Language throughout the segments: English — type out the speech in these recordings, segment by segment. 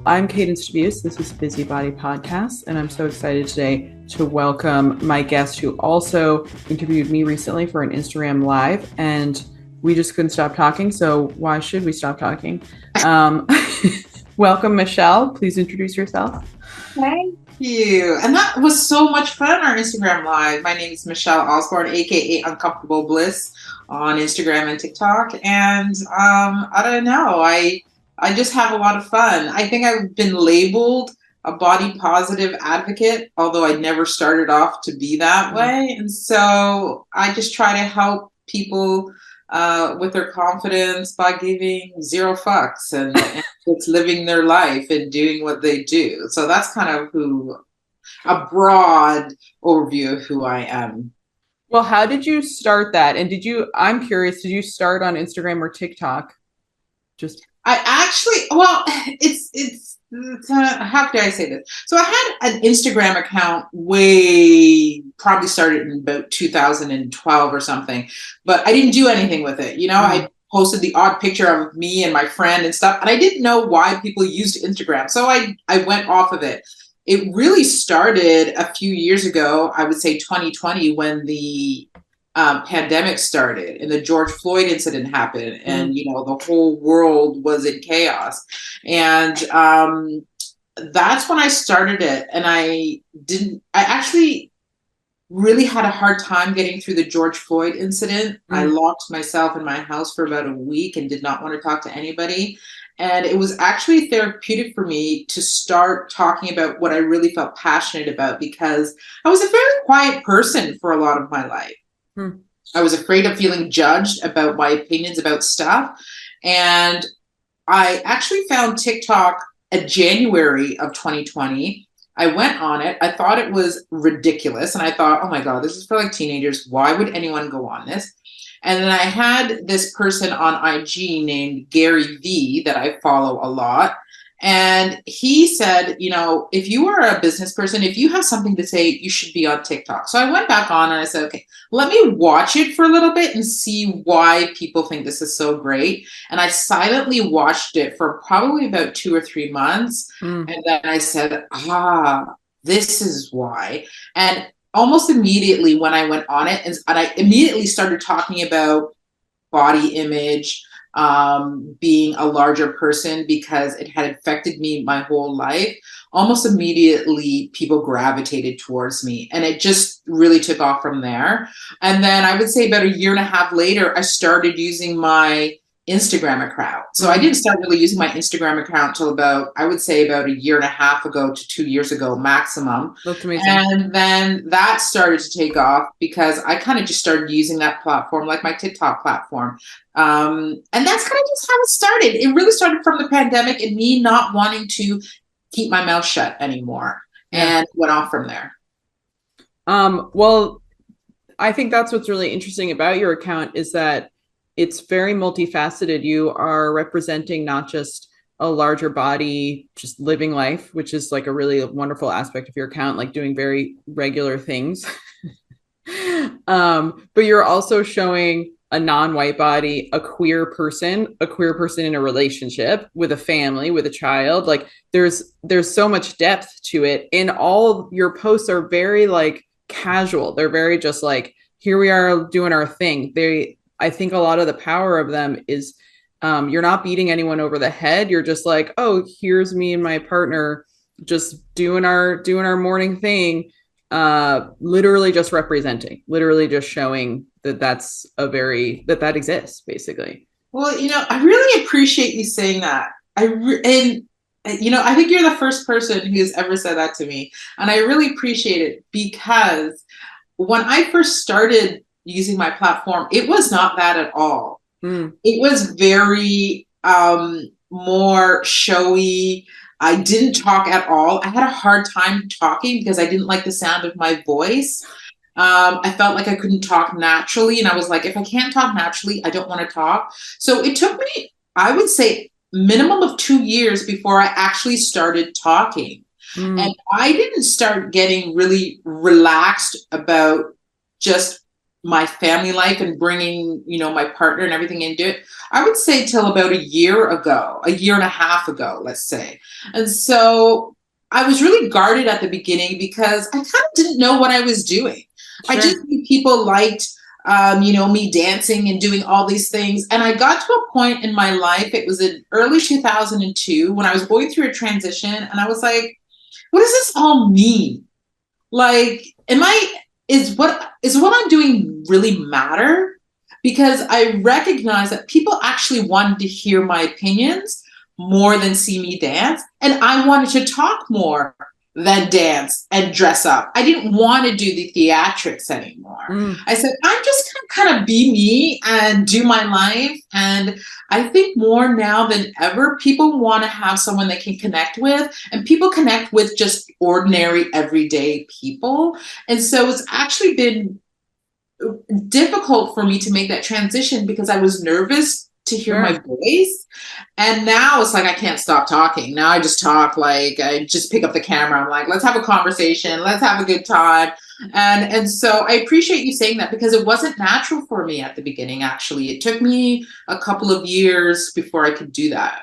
I'm Cadence Dubious. This is Busybody Podcast, and I'm so excited today to welcome my guest who also interviewed me recently for an Instagram Live, and we just couldn't stop talking. So why should we stop talking? Um, Welcome, Michelle. Please introduce yourself. Thank you. And that was so much fun, our Instagram Live. My name is Michelle Osborne, aka Uncomfortable Bliss on Instagram and TikTok. And I don't know, I just have a lot of fun. I think I've been labeled a body positive advocate, although I never started off to be that way. And so I just try to help people with their confidence by giving zero fucks and just living their life and doing what they do. So that's kind of a broad overview of who I am. Well, how did you start that? And I'm curious, did you start on Instagram or TikTok? Just I actually, well, how could I say this? So I had an Instagram account probably started in about 2012 or something, but I didn't do anything with it. I posted the odd picture of me and my friend and stuff, and I didn't know why people used Instagram. So I went off of it. It really started a few years ago, I would say 2020, when the pandemic started and the George Floyd incident happened, and the whole world was in chaos. And that's when I started it. And I actually really had a hard time getting through the George Floyd incident. I locked myself in my house for about a week and did not want to talk to anybody. And it was actually therapeutic for me to start talking about what I really felt passionate about, because I was a very quiet person for a lot of my life. I was afraid of feeling judged about my opinions about stuff. And I actually found TikTok in January of 2020. I went on it. I thought it was ridiculous. And I thought, oh my God, this is for like teenagers. Why would anyone go on this? And then I had this person on IG named Gary V that I follow a lot. And he said, if you are a business person, if you have something to say, you should be on TikTok. So I went back on and I said, okay, let me watch it for a little bit and see why people think this is so great. And I silently watched it for probably about 2 or 3 months. And then I said, this is why. And almost immediately when I went on it, and I immediately started talking about body image, being a larger person, because it had affected me my whole life. Almost immediately, people gravitated towards me, and it just really took off from there. And then I would say about a year and a half later, I started using my Instagram account. So I didn't start really using my Instagram account till I would say about a year and a half ago to 2 years ago maximum. That's amazing. And then that started to take off because I kind of just started using that platform like my TikTok platform. And that's kind of just how it started. It really started from the pandemic and me not wanting to keep my mouth shut anymore, and went off from there. Well, I think that's what's really interesting about your account is that it's very multifaceted. You are representing not just a larger body, just living life, which is like a really wonderful aspect of your account, like doing very regular things. But you're also showing a non-white body, a queer person in a relationship with a family, with a child. Like there's so much depth to it. And all your posts are very like casual. They're very just like, here we are doing our thing. I think a lot of the power of them is you're not beating anyone over the head. You're just like, oh, here's me and my partner just doing our morning thing, literally just representing, literally just showing that exists, basically. Well, I really appreciate you saying that. I think you're the first person who's ever said that to me, and I really appreciate it, because when I first started using my platform, it was not that at all. It was very more showy. I didn't talk at all. I had a hard time talking because I didn't like the sound of my voice. I felt like I couldn't talk naturally. And I was like, if I can't talk naturally, I don't want to talk. So it took me, I would say, minimum of 2 years before I actually started talking. And I didn't start getting really relaxed about just my family life and bringing, my partner and everything into it, I would say till about a year ago, a year and a half ago, let's say. And so I was really guarded at the beginning because I kind of didn't know what I was doing. I Sure. just knew people liked, me dancing and doing all these things. And I got to a point in my life, it was in early 2002 when I was going through a transition, and I was like, what does this all mean? Like, is what I'm doing really matter? Because I recognize that people actually wanted to hear my opinions more than see me dance. And I wanted to talk more than dance and dress up. I didn't want to do the theatrics anymore. Mm. I said, I'm just going to kind of be me and do my life. And I think more now than ever, people want to have someone they can connect with, and people connect with just ordinary, everyday people. And so it's actually been difficult for me to make that transition because I was nervous to hear my Sure. voice. And now it's like I can't stop talking. Now I just talk, like I just pick up the camera. I'm like, let's have a conversation, let's have a good time. And so I appreciate you saying that because it wasn't natural for me at the beginning, actually. It took me a couple of years before I could do that.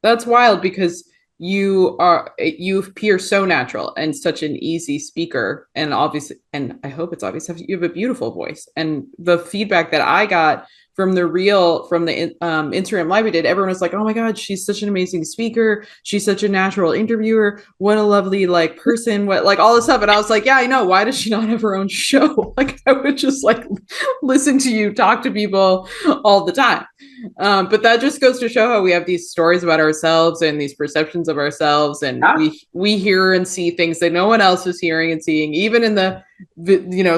That's wild because you appear so natural and such an easy speaker, and obviously, and I hope it's obvious, you have a beautiful voice. And the feedback that I got from the Instagram live we did, everyone was like, oh my god, she's such an amazing speaker, she's such a natural interviewer, what a lovely like person, what like all this stuff. And I was like, yeah, I know, why does she not have her own show? Like I would just like listen to you talk to people all the time. But that just goes to show how we have these stories about ourselves and these perceptions of ourselves, and Yeah. we hear and see things that no one else is hearing and seeing, even in the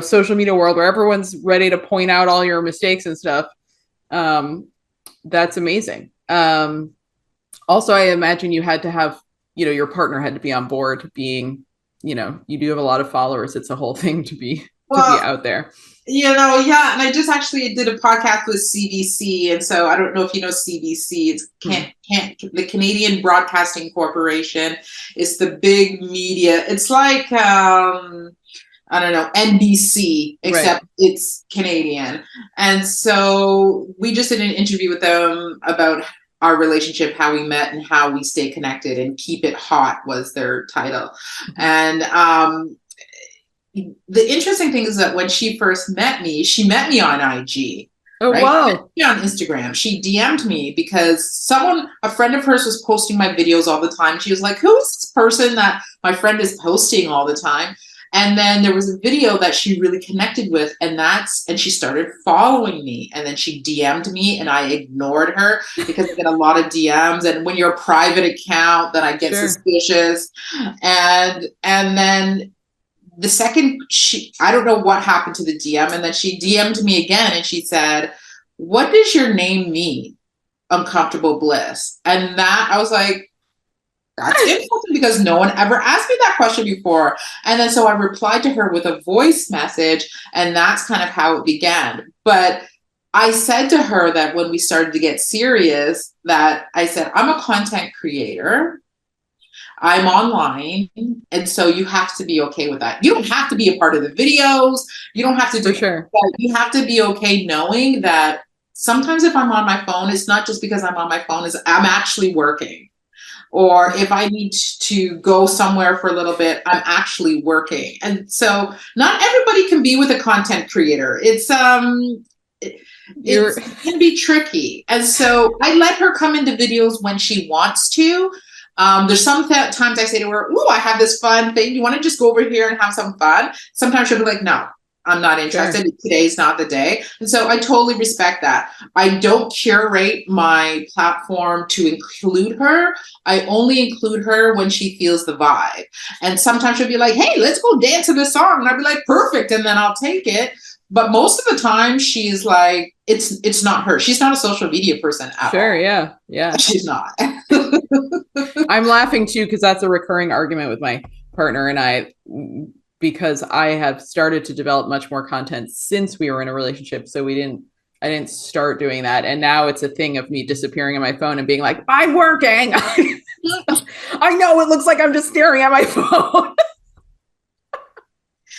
social media world where everyone's ready to point out all your mistakes and stuff. That's amazing. Also, I imagine you had to have, your partner had to be on board being, you do have a lot of followers. It's a whole thing to be Well, out there. yeah, and I just actually did a podcast with CBC, and so I don't know if you know CBC. It's Hmm. can't the Canadian Broadcasting Corporation. It's the big media. It's like I don't know, NBC, Right. except it's Canadian. And so we just did an interview with them about our relationship, how we met, and how we stay connected, and keep it hot was their title. And the interesting thing is that when she first met me, she met me on IG, Oh, right? She met wow. me on Instagram. She DM'd me because a friend of hers was posting my videos all the time. She was like, who is this person that my friend is posting all the time? And then there was a video that she really connected with, and she started following me. And then she DM'd me, and I ignored her because I get a lot of DMs. And when you're a private account, then I get Sure. suspicious. And then the second I don't know what happened to the DM, and then she DM'd me again, and she said, what does your name mean? Uncomfortable bliss. And that I was like, that's interesting because no one ever asked me that question before. And then so I replied to her with a voice message, and that's kind of how it began. But I said to her that when we started to get serious, that I said, I'm a content creator. I'm online. And so you have to be okay with that. You don't have to be a part of the videos. You don't have to For do, sure. but you have to be okay knowing that sometimes if I'm on my phone, it's not just because I'm on my phone, is I'm actually working. Or if I need to go somewhere for a little bit, I'm actually working. And so not everybody can be with a content creator. You're It can be tricky. And so I let her come into videos when she wants to. There's some times I say to her, "Ooh, I have this fun thing. You want to just go over here and have some fun?" Sometimes she'll be like, "No, I'm not interested. sure. Today's not the day." And so I totally respect that. I don't curate my platform to include her. I only include her when she feels the vibe. And sometimes she'll be like, "Hey, let's go dance to this song." And I'll be like, "Perfect." And then I'll take it. But most of the time she's like, it's not her. She's not a social media person at Sure. all. Yeah. Yeah. She's not. I'm laughing too because that's a recurring argument with my partner and I, because I have started to develop much more content since we were in a relationship. So I didn't start doing that. And now it's a thing of me disappearing on my phone and being like, I'm working. I know it looks like I'm just staring at my phone.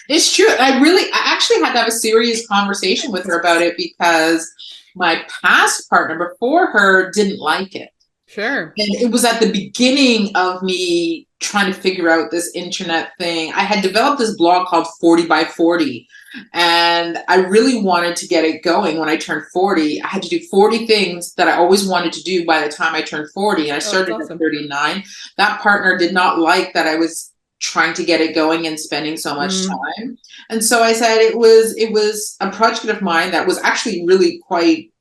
It's true. I actually had to have a serious conversation with her about it because my past partner before her didn't like it. Sure. And it was at the beginning of me trying to figure out this internet thing. I had developed this blog called 40 by 40. And I really wanted to get it going when I turned 40. I had to do 40 things that I always wanted to do by the time I turned 40. And I Oh, that's started at awesome. 39. That partner did not like that I was trying to get it going and spending so much Mm, time. And so I said it was a project of mine that was actually really quite,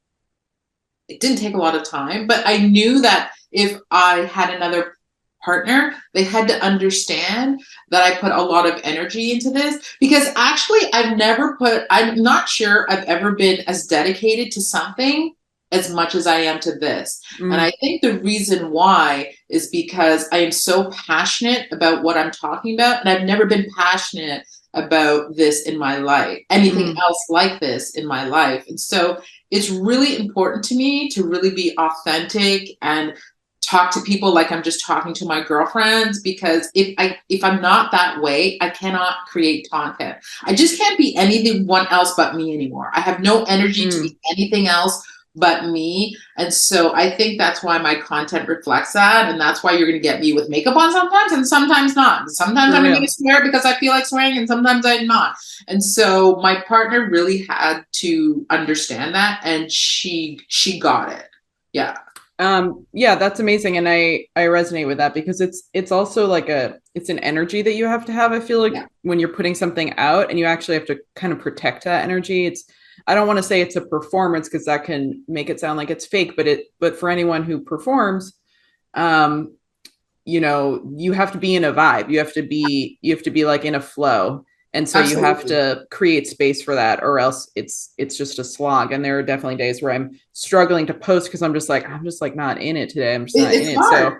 it didn't take a lot of time, but I knew that if I had another partner, they had to understand that I put a lot of energy into this because actually I'm not sure I've ever been as dedicated to something as much as I am to this. And mm, I think the reason why is because I am so passionate about what I'm talking about, and I've never been passionate about this in my life, anything mm. else like this in my life. And so it's really important to me to really be authentic and talk to people like I'm just talking to my girlfriends, because if I'm not that way, I cannot create content. I just can't be anyone else but me anymore. I have no energy to Mm, be anything else but me. And so I think that's why my content reflects that. And that's why you're going to get me with makeup on sometimes and sometimes not. Sometimes for I'm going to real. swear because I feel like swearing and sometimes I'm not. And so my partner really had to understand that, and she got it. Yeah. Yeah, that's amazing. And I resonate with that because it's also like it's an energy that you have to have. I feel like Yeah. when you're putting something out and you actually have to kind of protect that energy, I don't want to say it's a performance because that can make it sound like it's fake, but for anyone who performs, um, you have to be in a vibe. You have to be like in a flow. And so you have Absolutely. to create space for that, or else it's just a slog. And there are definitely days where I'm struggling to post because I'm just like not in it today. I'm just not in It's it. hard.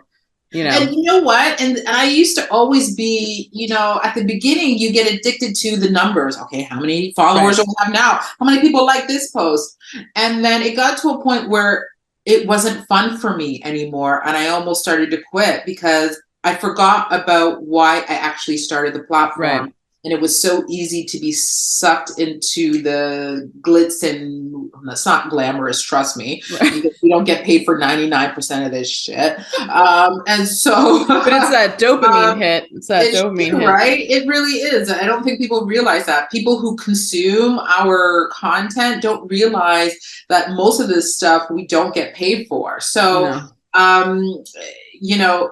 So, And you know what? And I used to always be, at the beginning, you get addicted to the numbers. Okay, how many followers right. do I have now? How many people like this post? And then it got to a point where it wasn't fun for me anymore. And I almost started to quit because I forgot about why I actually started the Right. platform. And it was so easy to be sucked into the glitz, and it's not glamorous, trust me, Right. because we don't get paid for 99% of this shit. And so But it's that dopamine um, hit. It's that it's dopamine true, hit. right? It really is. I don't think people realize that. People who consume our content don't realize that most of this stuff we don't get paid for. So, No. um,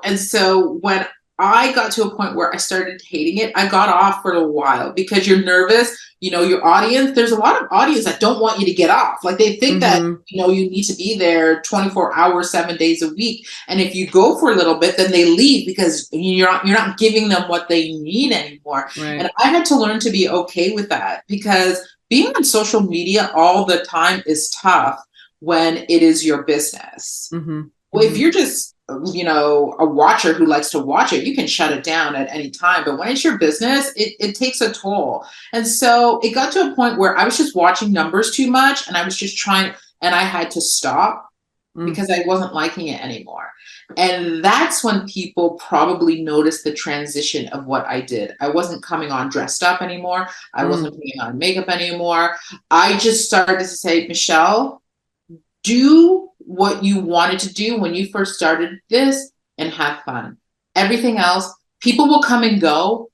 and so when I got to a point where I started hating it, I got off for a while because you're nervous. Your audience, there's a lot of audience that don't want you to get off. Like they think that, Mm-hmm. you need to be there 24 hours, 7 days a week. And if you go for a little bit, then they leave because you're not giving them what they need anymore. Right. And I had to learn to be okay with that, because being on social media all the time is tough when it is your business. Mm-hmm. Well, if Mm-hmm. you're just, a watcher who likes to watch it, you can shut it down at any time. But when it's your business, it takes a toll. And so it got to a point where I was just watching numbers too much, and I was just trying, and I had to stop Mm. because I wasn't liking it anymore. And that's when people probably noticed the transition of what I did. I wasn't coming on dressed up anymore. I Mm. wasn't putting on makeup anymore. I just started to say, Michelle, do what you wanted to do when you first started this and have fun. Everything else, people will come and go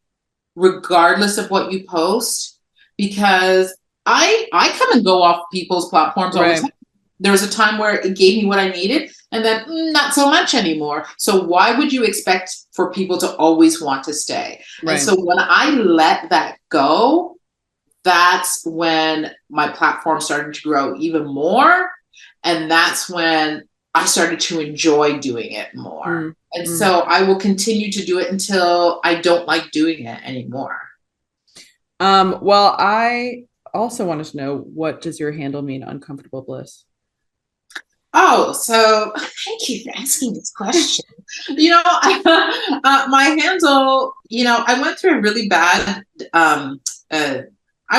regardless of what you post, because I come and go off people's platforms all the time. Right. There was a time where it gave me what I needed, and then not so much anymore. So why would you expect for people to always want to stay? And Right. so when I let that go, that's when my platform started to grow even more. And that's when I started to enjoy doing it more. Mm. And Mm. so I will continue to do it until I don't like doing it anymore. Well, I also wanted to know, what does your handle mean, uncomfortable bliss? Oh, so thank you for asking this question. My handle, I went through a really bad, I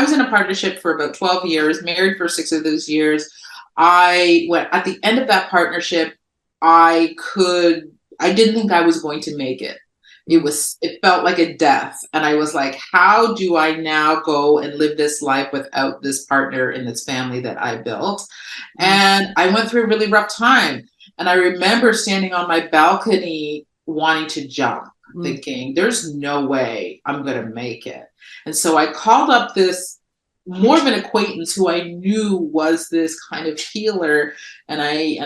was in a partnership for about 12 years, married for 6 of those years. I went at the end of that partnership, I didn't think I was going to make it. Mm. It felt like a death. And I was like, how do I now go and live this life without this partner in this family that I built? Mm. And I went through a really rough time. And I remember standing on my balcony wanting to jump, Mm. thinking, there's no way I'm going to make it. And so I called up this more of an acquaintance who I knew was this kind of healer. And I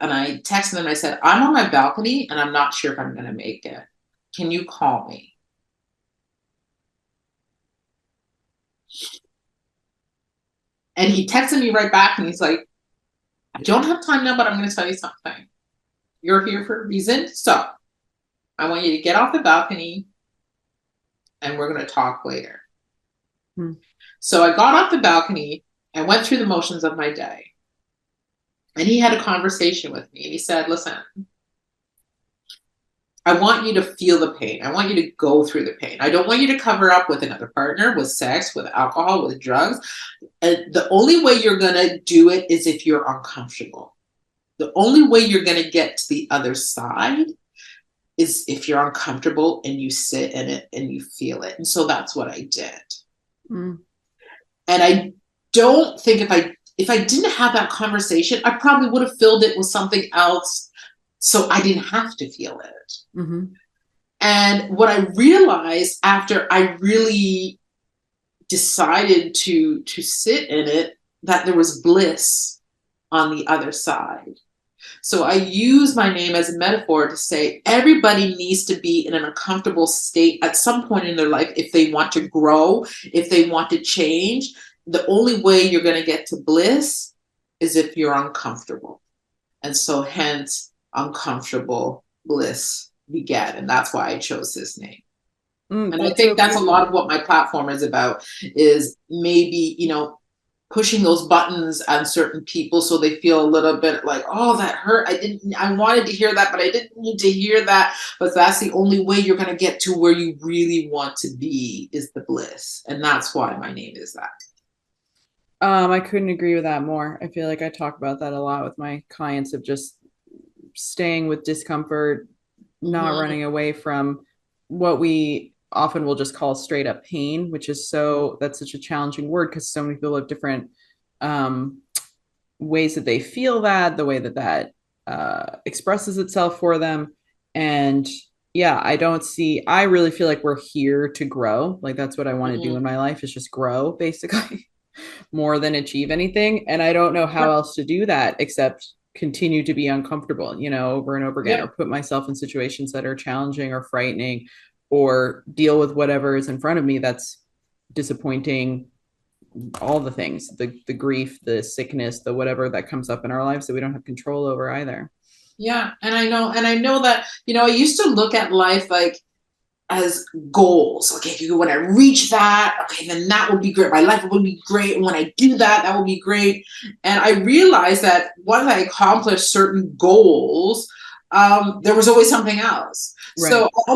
texted them and I said, I'm on my balcony and I'm not sure if I'm going to make it. Can you call me? And he texted me right back and he's like, I don't have time now, but I'm going to tell you something. You're here for a reason. So I want you to get off the balcony and we're going to talk later. Mm. So I got off the balcony and went through the motions of my day. And he had a conversation with me and he said, listen, I want you to feel the pain. I want you to go through the pain. I don't want you to cover up with another partner, with sex, with alcohol, with drugs. And the only way you're going to do it is if you're uncomfortable. The only way you're going to get to the other side is if you're uncomfortable and you sit in it and you feel it. And so that's what I did. Mm. And I don't think if I didn't have that conversation, I probably would have filled it with something else so I didn't have to feel it. Mm-hmm. And what I realized after I really decided to sit in it, that there was bliss on the other side. So I use my name as a metaphor to say everybody needs to be in an uncomfortable state at some point in their life if they want to grow, if they want to change. The only way you're going to get to bliss is if you're uncomfortable. And so hence uncomfortable bliss began. And that's why I chose this name. Mm, And I that's so think that's a lot cool. of what my platform is about, is maybe, pushing those buttons on certain people so they feel a little bit like, oh, that hurt. I wanted to hear that, but I didn't need to hear that. But that's the only way you're going to get to where you really want to be, is the bliss. And that's why my name is that. I couldn't agree with that more. I feel like I talk about that a lot with my clients, of just staying with discomfort, not Mm-hmm. running away from what we often will just call straight up pain, which is that's such a challenging word because so many people have different um, ways that they feel that, the way that expresses itself for them. And yeah, I really feel like we're here to grow. Like that's what I want to do in Mm-hmm. my life, is just grow basically more than achieve anything. And I don't know how Yep. else to do that except continue to be uncomfortable, over and over again, or Yep. put myself in situations that are challenging or frightening, or deal with whatever is in front of me that's disappointing, all the things, the grief, the sickness, the whatever that comes up in our lives that we don't have control over either. Yeah. And I know that, I used to look at life like as goals. Okay, when I reach that, okay, then that will be great. My life will be great. And when I do that, that will be great. And I realized that once I accomplished certain goals, there was always something else. So Right. I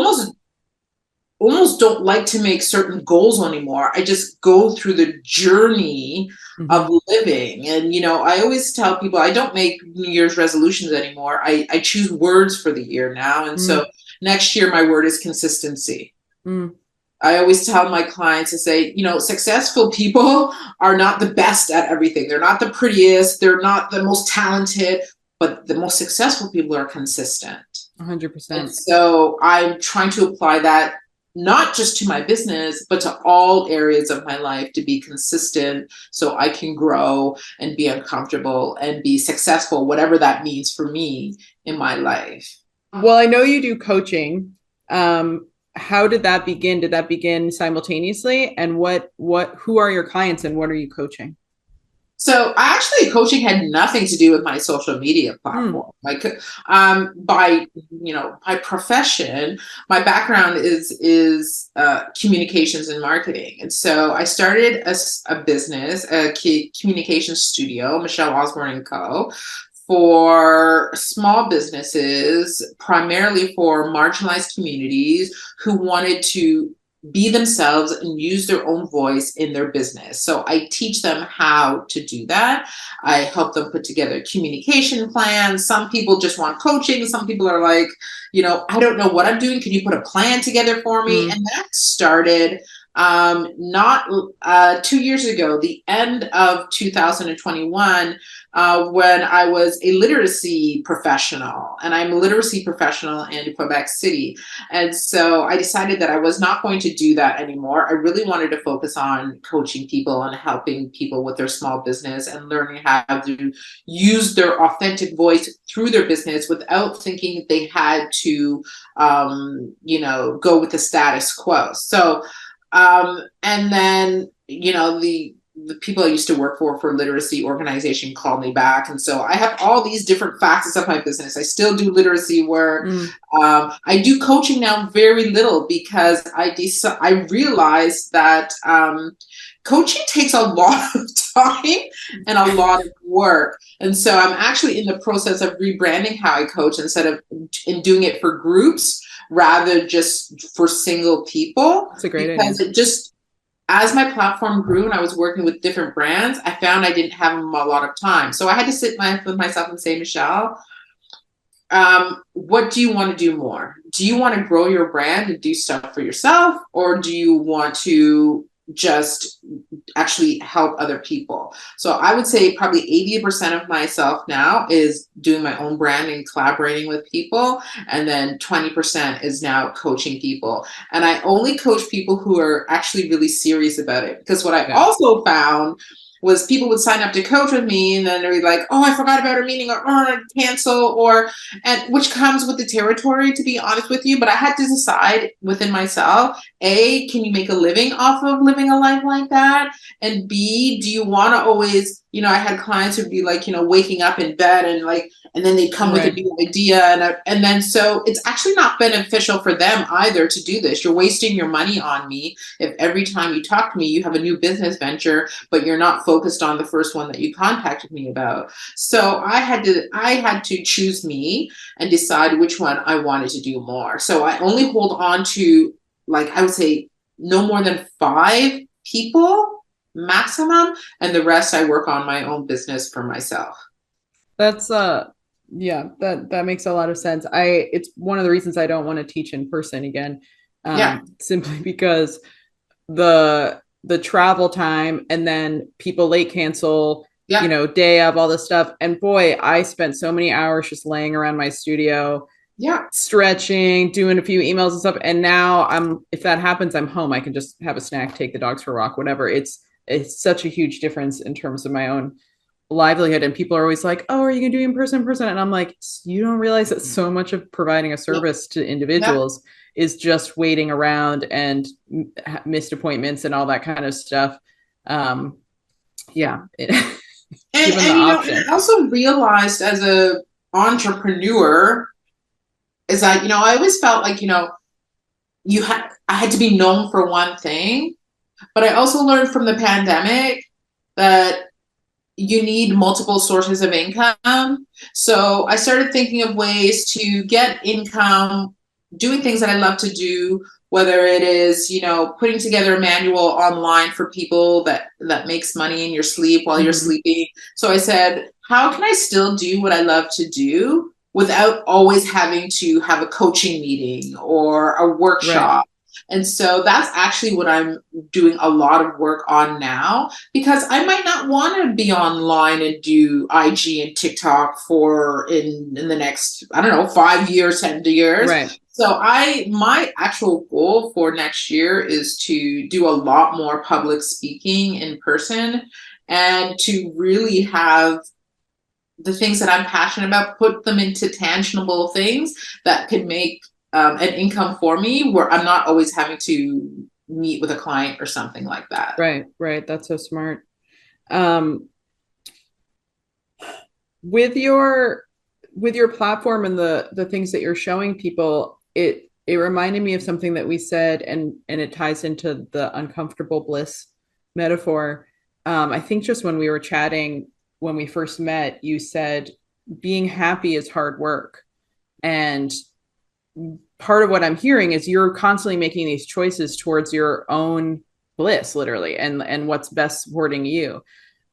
almost don't like to make certain goals anymore. I just go through the journey Mm-hmm. of living. And, I always tell people I don't make New Year's resolutions anymore. I choose words for the year now. And so Mm. next year, my word is consistency. Mm. I always tell my clients to say, successful people are not the best at everything. They're not the prettiest. They're not the most talented, but the most successful people are consistent. And 100%. so I'm trying to apply that not just to my business, but to all areas of my life, to be consistent so I can grow and be uncomfortable and be successful, whatever that means for me in my life. Well, I know you do coaching. How did that begin? Did that begin simultaneously? And who are your clients and what are you coaching? So actually, coaching had nothing to do with my social media Mm. platform. Like, by my profession, my background is communications and marketing, and so I started a business, a communications studio, Michelle Osborne and Co. For small businesses, primarily for marginalized communities who wanted to be themselves and use their own voice in their business. So I teach them how to do that. I help them put together communication plans. Some people just want coaching. Some people are like, I don't know what I'm doing. Can you put a plan together for me? Mm. And that started not 2 years ago, the end of 2021, when I was a literacy professional, and I'm a literacy professional in Quebec City. And so I decided that I was not going to do that anymore. I really wanted to focus on coaching people and helping people with their small business and learning how to use their authentic voice through their business without thinking they had to, go with the status quo. So, and then, the people I used to work for literacy organization called me back. And so I have all these different facets of my business. I still do literacy work. Mm. I do coaching now very little because I realized that coaching takes a lot of time and a lot of work. And so I'm actually in the process of rebranding how I coach instead of in doing it for groups rather just for single people. That's a great idea. Because it just, as my platform grew and I was working with different brands, I found I didn't have a lot of time. So I had to sit with myself and say, Michelle, what do you want to do more? Do you want to grow your brand and do stuff for yourself? Or do you want to just actually help other people? So I would say probably 80% of myself now is doing my own brand and collaborating with people. And then 20% is now coaching people. And I only coach people who are actually really serious about it. Because what I also found was people would sign up to coach with me and then they'd be like, oh, I forgot about a meeting, or cancel, and which comes with the territory, to be honest with you. But I had to decide within myself, A, can you make a living off of living a life like that? And B, do you want to always, I had clients who'd be like, waking up in bed and then they come with a new idea. And then so it's actually not beneficial for them either to do this. You're wasting your money on me if every time you talk to me, you have a new business venture, but you're not focused on the first one that you contacted me about. So I had to choose me and decide which one I wanted to do more. So I only hold on to, I would say, no more than 5 people maximum, and the rest I work on my own business for myself. That's yeah, that makes a lot of sense. It's one of the reasons I don't want to teach in person again. Simply because the travel time and then people late cancel, day of, all this stuff. And boy, I spent so many hours just laying around my studio, stretching, doing a few emails and stuff. And now if that happens, I'm home. I can just have a snack, take the dogs for a walk, whatever. It's such a huge difference in terms of my own livelihood. And people are always like, oh, are you gonna do in person? And I'm like, you don't realize that so much of providing a service to individuals is just waiting around and missed appointments and all that kind of stuff. And I also realized as a entrepreneur is that, I always felt like, I had to be known for one thing, but I also learned from the pandemic that you need multiple sources of income. So I started thinking of ways to get income, doing things that I love to do, whether it is, putting together a manual online for people that makes money in your sleep while you're sleeping. So I said, how can I still do what I love to do without always having to have a coaching meeting or a workshop? Right. And so that's actually what I'm doing a lot of work on now, because I might not want to be online and do IG and TikTok in the next, 5 years, 10 years. Right. So my actual goal for next year is to do a lot more public speaking in person and to really have the things that I'm passionate about, put them into tangible things that can make an income for me, where I'm not always having to meet with a client or something like that. Right. That's so smart. With your platform and the things that you're showing people, it reminded me of something that we said, and it ties into the uncomfortable bliss metaphor. I think just when we were chatting, when we first met, you said being happy is hard work, and part of what I'm hearing is you're constantly making these choices towards your own bliss, literally, and what's best supporting you.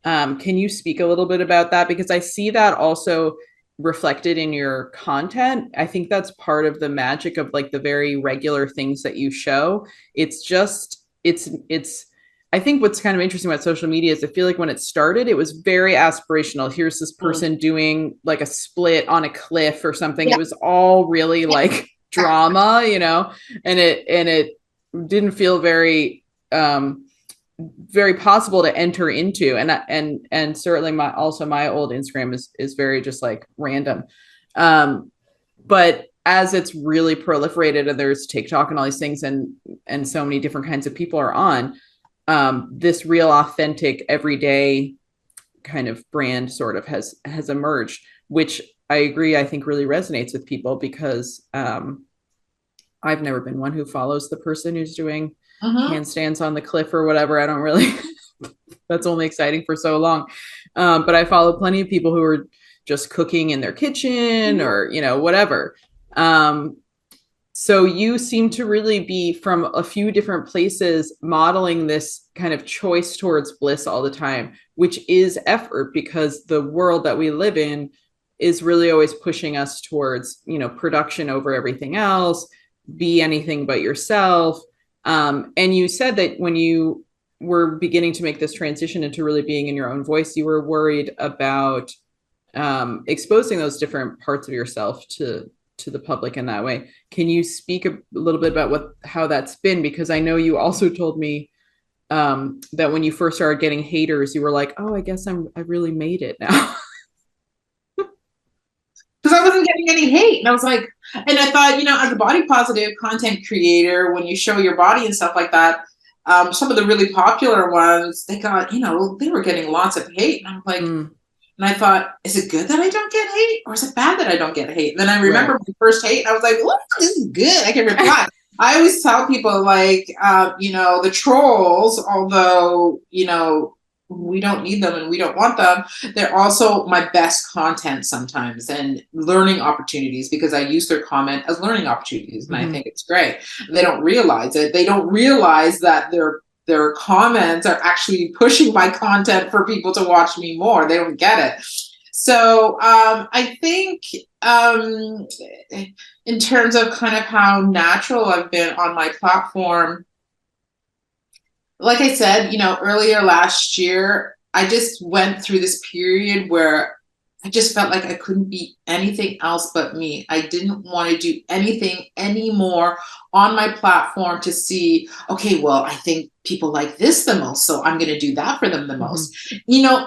Can you speak a little bit about that? Because I see that also reflected in your content. I think that's part of the magic of like the very regular things that you show. It's just, it's, I think what's kind of interesting about social media is I feel like when it started, it was very aspirational. Here's this Mm. person doing like a split on a cliff or something. Yeah. It was all really like drama, and it didn't feel very possible to enter into, and certainly my old Instagram is very just like random, but as it's really proliferated and there's TikTok and all these things, and so many different kinds of people are on, this real authentic everyday kind of brand sort of has emerged, which I agree, I think really resonates with people because I've never been one who follows the person who's doing Mm-hmm. handstands on the cliff or whatever. I don't really, that's only exciting for so long. But I follow plenty of people who are just cooking in their kitchen or, whatever. Um, so you seem to really be from a few different places modeling this kind of choice towards bliss all the time, which is effort because the world that we live in is really always pushing us towards, production over everything else, be anything but yourself. And you said that when you were beginning to make this transition into really being in your own voice, you were worried about exposing those different parts of yourself to the public in that way. Can you speak a little bit about how that's been? Because I know you also told me that when you first started getting haters, you were like, "Oh, I guess I really made it now." Because I wasn't getting any hate. And I was like, and I thought, as a body positive content creator, when you show your body and stuff like that, some of the really popular ones, they got, they were getting lots of hate. And I'm like, Mm, and I thought, is it good that I don't get hate? Or is it bad that I don't get hate? And then I remember right. my first hate, and I was like, look, this is good. I can reply. I always tell people, like, the trolls, although, we don't need them and we don't want them, they're also my best content sometimes and learning opportunities because I use their comment as learning opportunities. And I Mm-hmm. think it's great. They don't realize it. They don't realize that their comments are actually pushing my content for people to watch me more. They don't get it. So I think in terms of kind of how natural I've been on my platform, like I said, earlier last year, I just went through this period where I just felt like I couldn't be anything else but me. I didn't want to do anything anymore on my platform to see, okay, well, I think people like this the most, so I'm going to do that for them the Mm-hmm. most.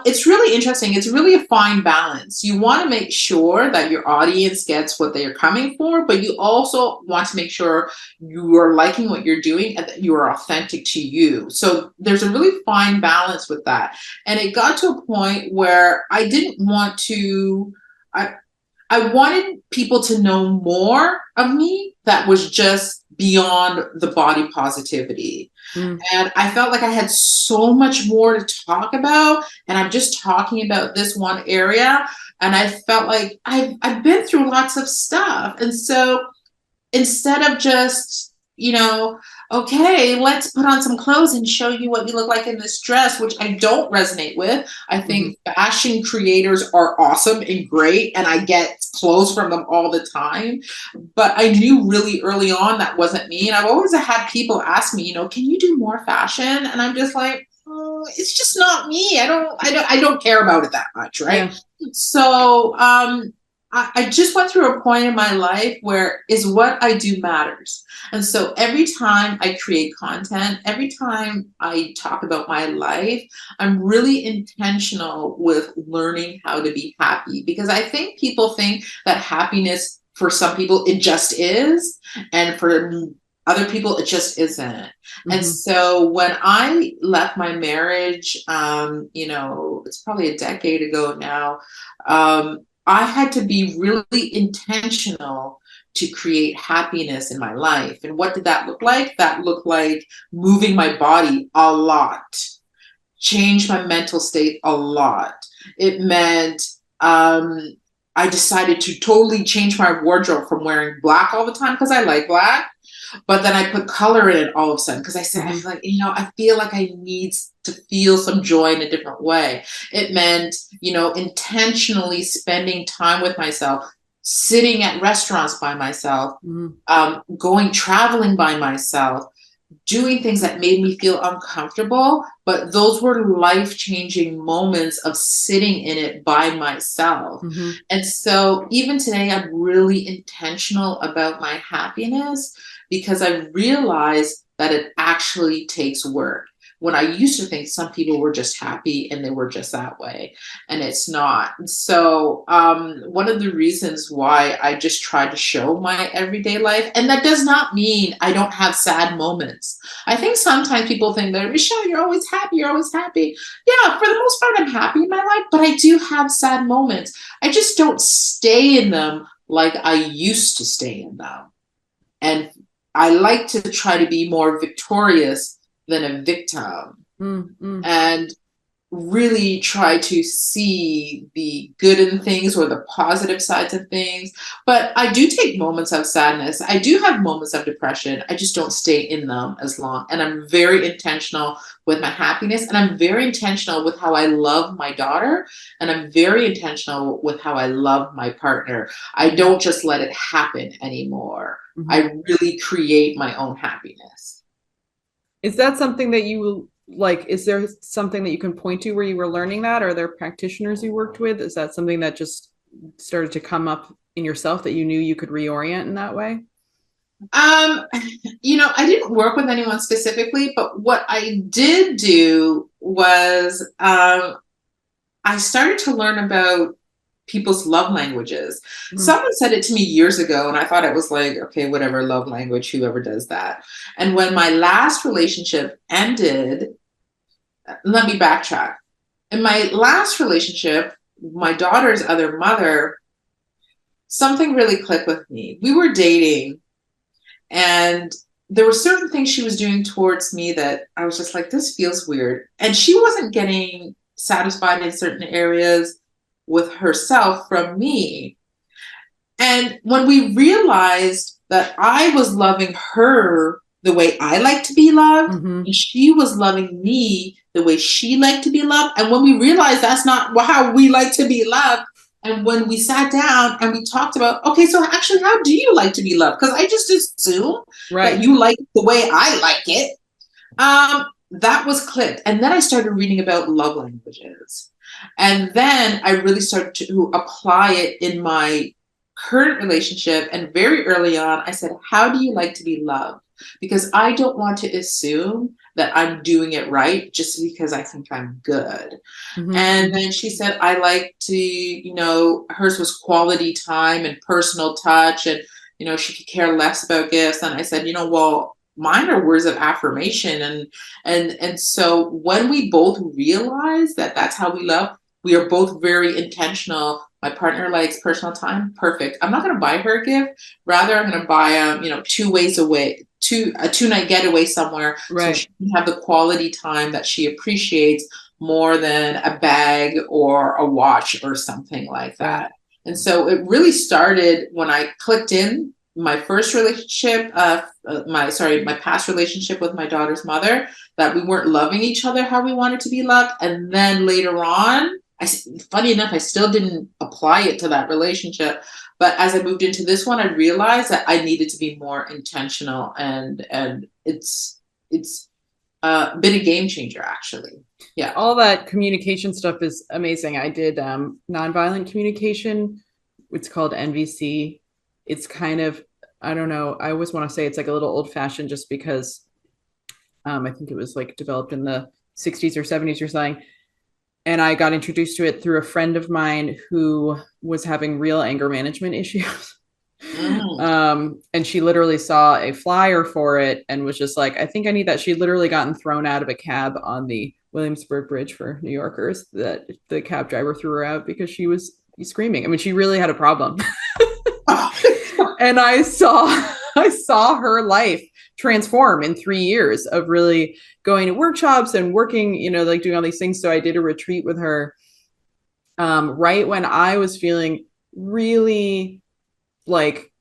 It's really interesting. It's really a fine balance. You want to make sure that your audience gets what they're coming for, but you also want to make sure you are liking what you're doing and that you are authentic to you. So there's a really fine balance with that. And it got to a point where I didn't want to, I, I wanted people to know more of me that was just beyond the body positivity. Mm, And I felt like I had so much more to talk about. And I'm just talking about this one area. And I felt like I've been through lots of stuff. And so instead of just, okay, let's put on some clothes and show you what you look like in this dress, which I don't resonate with. I mm-hmm. think fashion creators are awesome and great, and I get clothes from them all the time. But I knew really early on that wasn't me. And I've always had people ask me, can you do more fashion? And I'm just like, it's just not me. I don't care about it that much, right? Yeah. So I just went through a point in my life where is what I do matters. And so every time I create content, every time I talk about my life, I'm really intentional with learning how to be happy because I think people think that happiness for some people, it just is. And for other people, it just isn't. And Mm-hmm. so when I left my marriage, it's probably a decade ago now, I had to be really intentional to create happiness in my life. And what did that look like? That looked like moving my body a lot, change my mental state a lot. It meant I decided to totally change my wardrobe from wearing black all the time because I like black. But then I put color in it all of a sudden because I said, I Mm-hmm. feel like, I feel like I need to feel some joy in a different way. It meant, intentionally spending time with myself, sitting at restaurants by myself, Mm-hmm. going traveling by myself, doing things that made me feel uncomfortable, but those were life-changing moments of sitting in it by myself. Mm-hmm. And so even today, I'm really intentional about my happiness because I realize that it actually takes work. When I used to think some people were just happy and they were just that way, and it's not. So, one of the reasons why I just try to show my everyday life, and that does not mean I don't have sad moments. I think sometimes people think that, Michelle, you're always happy, you're always happy. Yeah, for the most part, I'm happy in my life, but I do have sad moments. I just don't stay in them like I used to stay in them. And I like to try to be more victorious than a victim. Mm-hmm. And really try to see the good in things or the positive sides of things. But I do take moments of sadness. I do have moments of depression. I just don't stay in them as long. And I'm very intentional with my happiness. And I'm very intentional with how I love my daughter. And I'm very intentional with how I love my partner. I don't just let it happen anymore. Mm-hmm. I really create my own happiness. Is that something that you like? Is there something that you can point to where you were learning that? Are there practitioners you worked with? Is that something that just started to come up in yourself that you knew you could reorient in that way? Um, I didn't work with anyone specifically, but what I did do was I started to learn about people's love languages. Mm-hmm. Someone said it to me years ago, and I thought it was like, okay, whatever, love language, whoever does that. And when my last relationship ended, let me backtrack. In my last relationship, my daughter's other mother, something really clicked with me. We were dating. And there were certain things she was doing towards me that I was just like, this feels weird. And she wasn't getting satisfied in certain areas with herself from me. And when we realized that I was loving her the way I like to be loved, Mm-hmm. and she was loving me the way she liked to be loved. And when we realized that's not how we like to be loved, and when we sat down and we talked about, okay, so actually, how do you like to be loved? Because I just assume that Right. you like the way I like it. That was clicked. And then I started reading about love languages. And then I really started to apply it in my current relationship. And very early on, I said, how do you like to be loved? Because I don't want to assume that I'm doing it right just because I think I'm good. Mm-hmm. And then she said, I like to, hers was quality time and personal touch. And, she could care less about gifts. And I said, well, mine are words of affirmation. And so when we both realize that that's how we love, we are both very intentional. My partner likes personal time. Perfect. I'm not going to buy her a gift. Rather, I'm going to buy, 2 ways away, a 2-night getaway somewhere so Right. she can have the quality time that she appreciates more than a bag or a watch or something like Right. that. And so it really started when I clicked in my first relationship, my past relationship with my daughter's mother, that we weren't loving each other how we wanted to be loved. And then later on, funny enough, I still didn't apply it to that relationship. But as I moved into this one, I realized that I needed to be more intentional, and it's been a game changer, actually. Yeah. All that communication stuff is amazing. I did nonviolent communication. It's called NVC. It's kind of, I don't know, I always want to say it's like a little old fashioned just because I think it was like developed in the 60s or 70s or something. And I got introduced to it through a friend of mine who was having real anger management issues. Mm. And she literally saw a flyer for it and was just like, I think I need that. She'd literally gotten thrown out of a cab on the Williamsburg Bridge for New Yorkers, that the cab driver threw her out because she was screaming. I mean, she really had a problem. And I saw her life transform in 3 years of really going to workshops and working, like doing all these things. So I did a retreat with her right when I was feeling really like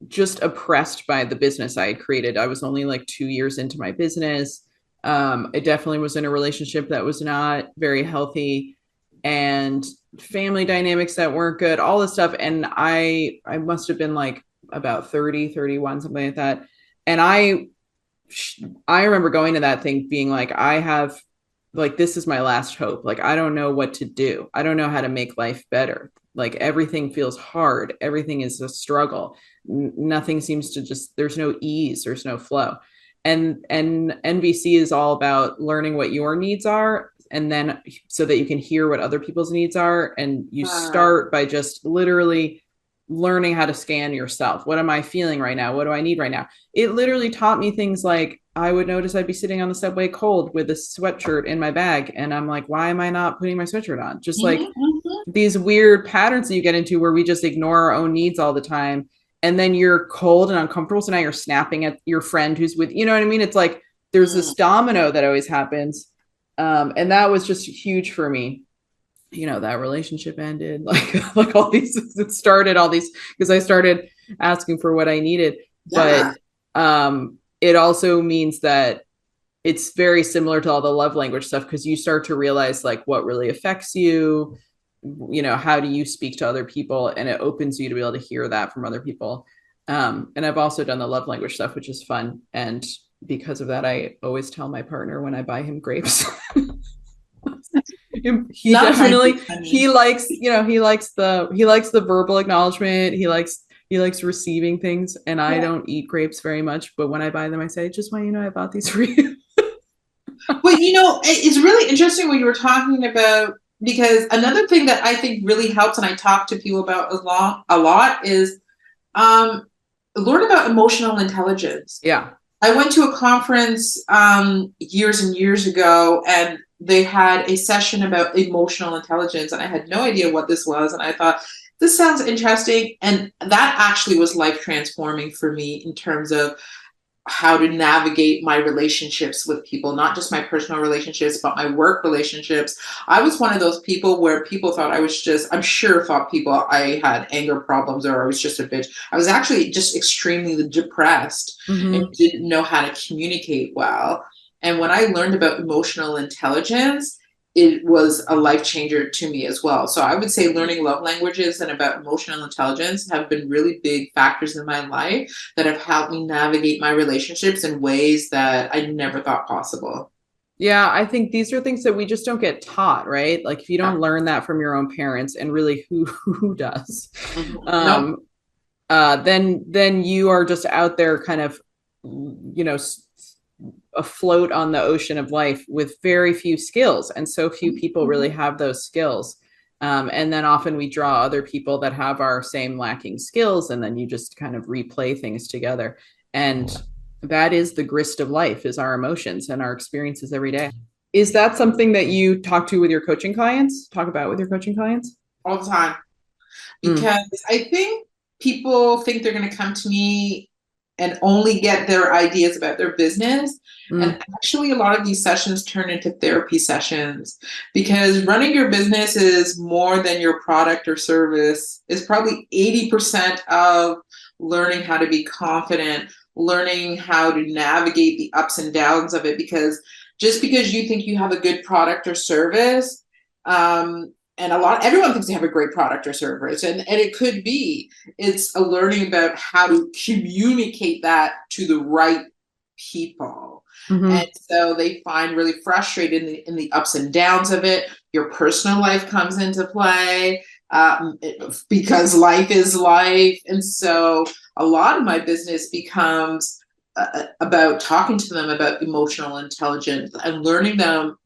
just oppressed by the business I had created. I was only like 2 years into my business. I definitely was in a relationship that was not very healthy, and family dynamics that weren't good, all this stuff. And I must have been like about 30, 31, something like that. And I remember going to that thing being like, I have, like, this is my last hope. Like, I don't know what to do. I don't know how to make life better. Like, everything feels hard. Everything is a struggle. Nothing seems to just, there's no ease, there's no flow. And NVC is all about learning what your needs are, and then so that you can hear what other people's needs are. And you Uh, start by just literally learning how to scan yourself. What am I feeling right now? What do I need right now? It literally taught me things like, I would notice I'd be sitting on the subway cold with a sweatshirt in my bag. And I'm like, why am I not putting my sweatshirt on? Just like mhm, mhm. these weird patterns that you get into where we just ignore our own needs all the time. And then you're cold and uncomfortable. So now you're snapping at your friend who's with, you know what I mean? It's like there's this domino that always happens. And that was just huge for me. That relationship ended, like all these, it started all these, because I started asking for what I needed. Yeah. But it also means that it's very similar to all the love language stuff, because you start to realize like what really affects you, how do you speak to other people, and it opens you to be able to hear that from other people. And I've also done the love language stuff, which is fun. And because of that, I always tell my partner when I buy him grapes. he Not trying to definitely be funny. he likes he likes the verbal acknowledgement. He likes receiving things, and I Yeah. don't eat grapes very much, but when I buy them I say, just want you to know I bought these for you. Well, it's really interesting what you were talking about, because another thing that I think really helps, and I talk to people about a lot, is um, learn about emotional intelligence. Yeah. I went to a conference years and years ago, and they had a session about emotional intelligence, and I had no idea what this was. And I thought, this sounds interesting. And that actually was life transforming for me in terms of how to navigate my relationships with people, not just my personal relationships, but my work relationships. I was one of those people where people thought I'm sure thought people I had anger problems or I was just a bitch. I was actually just extremely depressed and Mm-hmm. didn't know how to communicate well. And when I learned about emotional intelligence, it was a life changer to me as well. So I would say learning love languages and about emotional intelligence have been really big factors in my life that have helped me navigate my relationships in ways that I never thought possible. Yeah, I think these are things that we just don't get taught, right? Like, if you Yeah. don't learn that from your own parents, and really who does, Mhm. No. um then you are just out there kind of, you know afloat on the ocean of life with very few skills, and so few people really Mhm. have those skills. And then often we draw other people that have our same lacking skills, and then you just kind of replay things together. And that is the grist of life, is our emotions and our experiences every day. Is that something that you talk about with your coaching clients? All the time. Mm, Because I think people think they're going to come to me and only get their ideas about their business. And mm, actually, a lot of these sessions turn into therapy sessions, because running your business is more than your product or service. It's probably 80% of learning how to be confident, learning how to navigate the ups and downs of it. Because just because you think you have a good product or service, and everyone thinks they have a great product or service, and it could be, it's a learning about how to communicate that to the right people. And mm-hmm. so they find really frustrated in the ups and downs of it. Your personal life comes into play, because life is life. And so a lot of my business becomes about talking to them about emotional intelligence and learning them,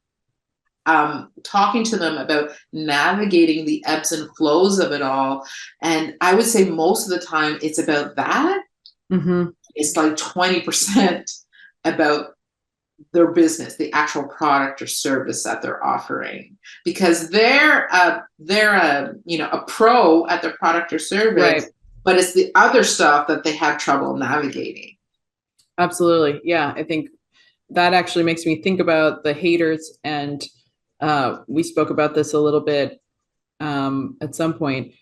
talking to them about navigating the ebbs and flows of it all. And I would say most of the time it's about that. Mm-hmm. It's like 20% about their business, the actual product or service that they're offering, because they're a pro at their product or service, Right. but it's the other stuff that they have trouble navigating. Absolutely. Yeah. I think that actually makes me think about the haters. And we spoke about this a little bit at some point.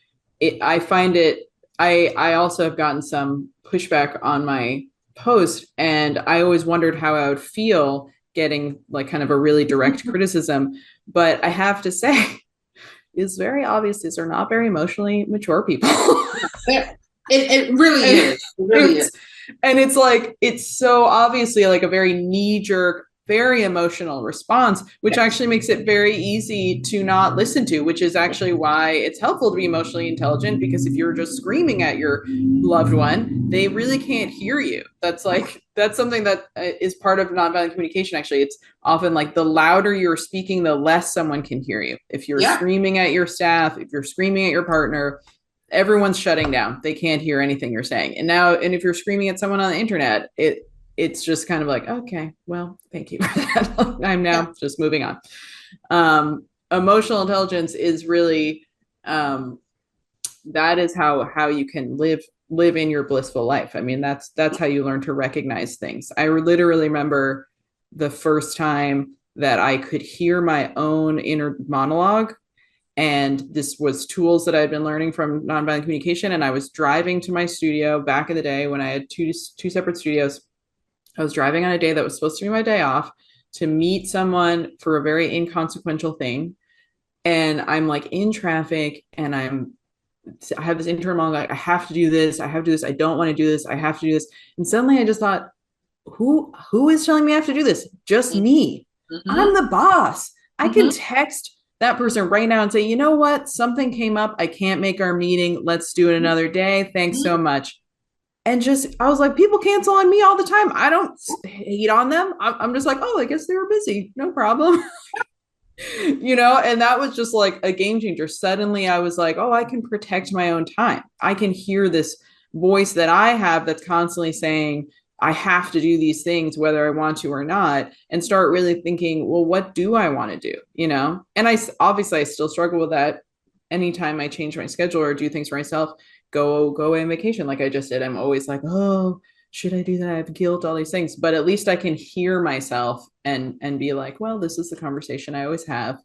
I find it, I also have gotten some pushback on my post, and I always wondered how I would feel getting like kind of a really direct criticism. But I have to say, it's very obvious these are not very emotionally mature people. It really and is. It really is. and it's like it's so obviously like a very knee-jerk, very emotional response, which Yeah. actually makes it very easy to not listen to, which is actually why it's helpful to be emotionally intelligent, because if you're just screaming at your loved one, they really can't hear you. That's something that is part of nonviolent communication. Actually, it's often like the louder you're speaking, the less someone can hear you. If you're Yeah. screaming at your staff, if you're screaming at your partner, everyone's shutting down. They can't hear anything you're saying. And if you're screaming at someone on the internet, it's just kind of like, okay, well, thank you for that. I'm Yeah. now just moving on. Emotional intelligence is really that is how you can live in your blissful life. I mean, that's how you learn to recognize things. I literally remember the first time that I could hear my own inner monologue, and this was tools that I'd been learning from nonviolent communication. And I was driving to my studio back in the day when I had two separate studios. I was driving on a day that was supposed to be my day off to meet someone for a very inconsequential thing. And I'm like in traffic, and I have this internal monologue, like, I have to do this, I have to do this, I don't want to do this, I have to do this. And suddenly I just thought, who is telling me I have to do this? Just me. Mm-hmm. I'm the boss. I can Mm-hmm. text that person right now and say, you know what? Something came up. I can't make our meeting. Let's do it another day. Thanks so much. And just, I was like, people cancel on me all the time. I don't hate on them. I'm just like, oh, I guess they were busy. No problem. And that was just like a game changer. Suddenly I was like, oh, I can protect my own time. I can hear this voice that I have that's constantly saying, I have to do these things, whether I want to or not, and start really thinking, well, what do I want to do? And I still struggle with that anytime I change my schedule or do things for myself, go away on vacation. Like I just did. I'm always like, oh, should I do that? I have guilt, all these things, but at least I can hear myself and be like, well, this is the conversation I always have.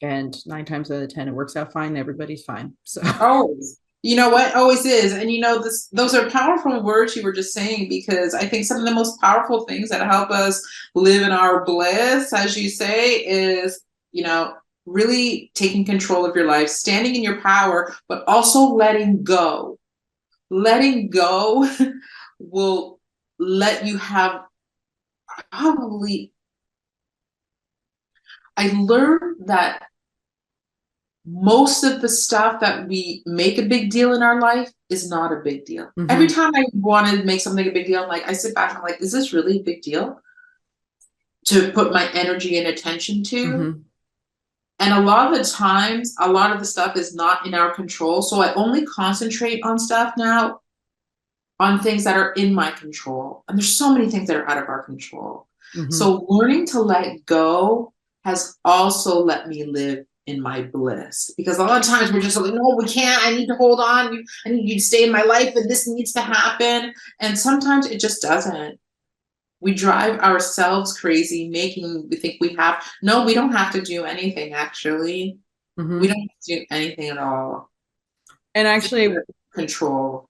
And 9 times out of 10, it works out fine. Everybody's fine. So Always. You know what? Always is. And those are powerful words you were just saying, because I think some of the most powerful things that help us live in our bliss, as you say, is, really taking control of your life, standing in your power, but also letting go. Letting go will let you have probably, I learned that most of the stuff that we make a big deal in our life is not a big deal. Mm-hmm. Every time I want to make something a big deal, I sit back and I'm like, is this really a big deal to put my energy and attention to? Mm-hmm. And a lot of the times, a lot of the stuff is not in our control. So I only concentrate on stuff now, on things that are in my control. And there's so many things that are out of our control. Mm-hmm. So learning to let go has also let me live in my bliss, because a lot of times we're just like, no, we can't, I need to hold on, I need you to stay in my life, and this needs to happen. And sometimes it just doesn't. We drive ourselves crazy, we think we don't have to do anything. Actually, mm-hmm. We don't have to do anything at all. And actually, control.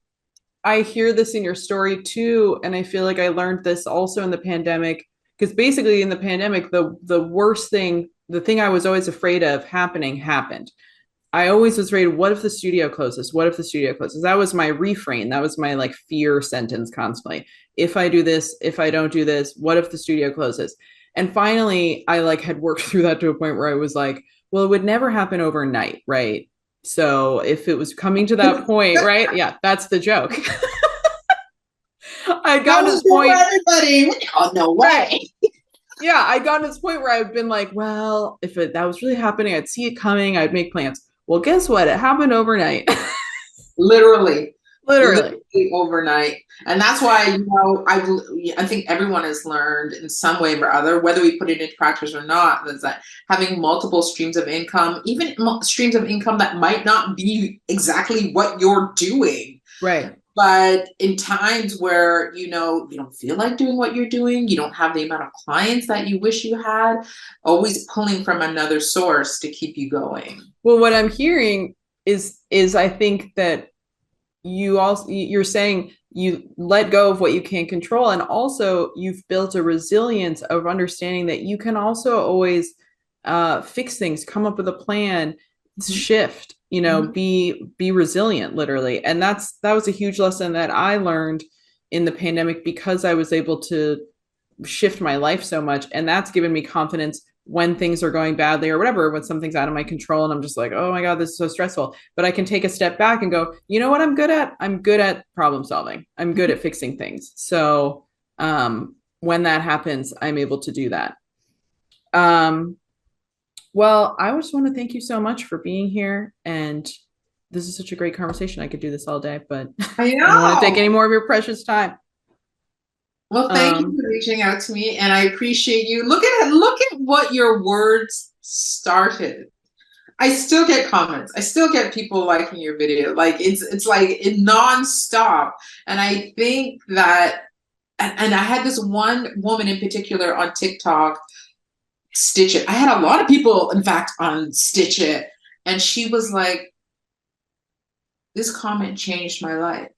I hear this in your story too, and I feel like I learned this also in the pandemic, because basically in the pandemic, the worst thing, the thing I was always afraid of happened. I always was afraid, what if the studio closes? What if the studio closes? That was my refrain. That was my like fear sentence constantly. If I do this, if I don't do this, what if the studio closes? And finally, I like had worked through that to a point where I was like, well, it would never happen overnight, right? So if it was coming to that point, right? Yeah, that's the joke. I'd gotten to this point. Everybody, oh, no way. Yeah, I'd gotten to this point where I've been like, well, if that was really happening, I'd see it coming, I'd make plans. Well, guess what? It happened overnight. Literally overnight. And that's why, I think everyone has learned in some way or other, whether we put it into practice or not, is that having multiple streams of income, even streams of income that might not be exactly what you're doing. Right. But in times where, you don't feel like doing what you're doing, you don't have the amount of clients that you wish you had, always pulling from another source to keep you going. Well, what I'm hearing is I think that you're saying you let go of what you can't control, and also you've built a resilience of understanding that you can also always fix things, come up with a plan, shift, Mhm. be resilient, literally. And that was a huge lesson that I learned in the pandemic, because I was able to shift my life so much, and that's given me confidence when things are going badly or whatever, when something's out of my control and I'm just like, oh my god, this is so stressful. But I can take a step back and go, you know what I'm good at problem solving, I'm good at fixing things. So when that happens, I'm able to do that. um well, I just want to thank you so much for being here, and this is such a great conversation. I could do this all day, but I I don't want to take any know. more of your precious time. Well, thank you um for reaching out to me, and I appreciate you. Look at what your words started. I still get comments. I still get people liking your video. Like it's like it nonstop. And I think that, and I had this one woman in particular on TikTok, Stitch It. I had a lot of people, in fact, on Stitch It, and she was like, "This comment changed my life."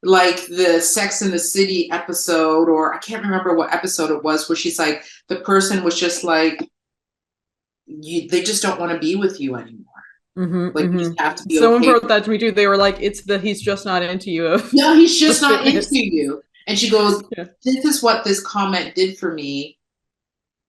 Like the Sex and the City episode, or I can't remember what episode it was, where she's like, the person was just like, they just don't want to be with you anymore. Mm-hmm, Like you mm-hmm. just have to be Someone okay. wrote that to me too. They were like, "It's the he's just not into you of No, he's just of not into fitness." you. And she goes, Yeah. this is what this comment did for me.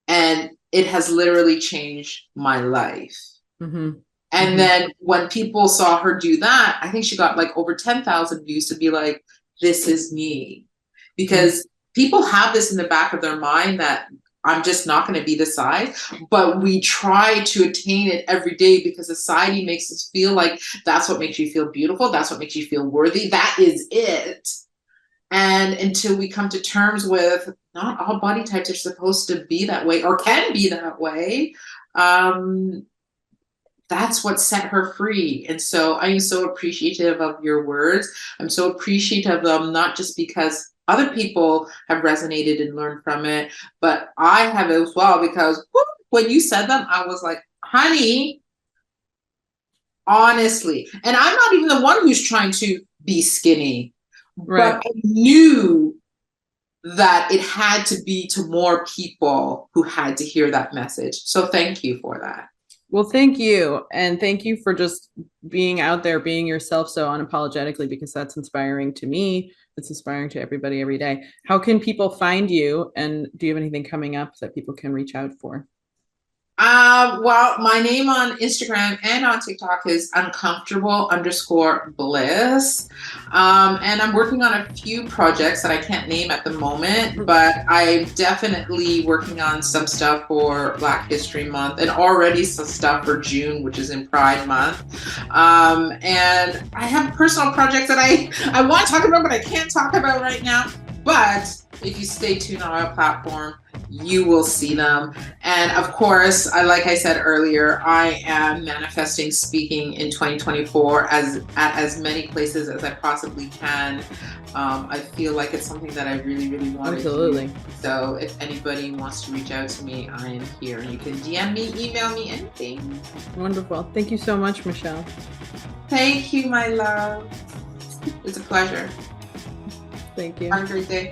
And it has literally changed my life. Mm-hmm, And mm-hmm, then when people saw her do that, I think she got like over 10,000 views to be like, this is me. mm-hmm. Because people have this in the back of their mind that I'm just not going to be this size, but we try to attain it every day because society makes us feel like that's what makes you feel beautiful. That's what makes you feel worthy. That is it. And until we come to terms with not all body types are supposed to be that way or can be that way, um, that's what set her free. And so I am so appreciative of your words. I'm so appreciative of them, not just because other people have resonated and learned from it, but I have as well, because when you said them, I was like, honey, honestly. And I'm not even the one who's trying to be skinny, but Right. I knew that it had to be to more people who had to hear that message. So thank you for that. Well, thank you. And thank you for just being out there, being yourself so unapologetically, because that's inspiring to me. It's inspiring to everybody every day. How can people find you? And do you have anything coming up that people can reach out for? Well, my name on Instagram and on TikTok is uncomfortable_bliss. And I'm working on a few projects that I can't name at the moment, but I'm definitely working on some stuff for Black History Month and already some stuff for June, which is in Pride Month. And I have personal projects that I want to talk about, but I can't talk about right now. But if you stay tuned on our platform, you will see them. And of course, like I said earlier, I am manifesting speaking in 2024 at as many places as I possibly can. I feel like it's something that I really, really want to do. Absolutely. So if anybody wants to reach out to me, I am here. You can DM me, email me, anything. Wonderful. Thank you so much, Michelle. Thank you, my love. It's a pleasure. Thank you. Have a great day.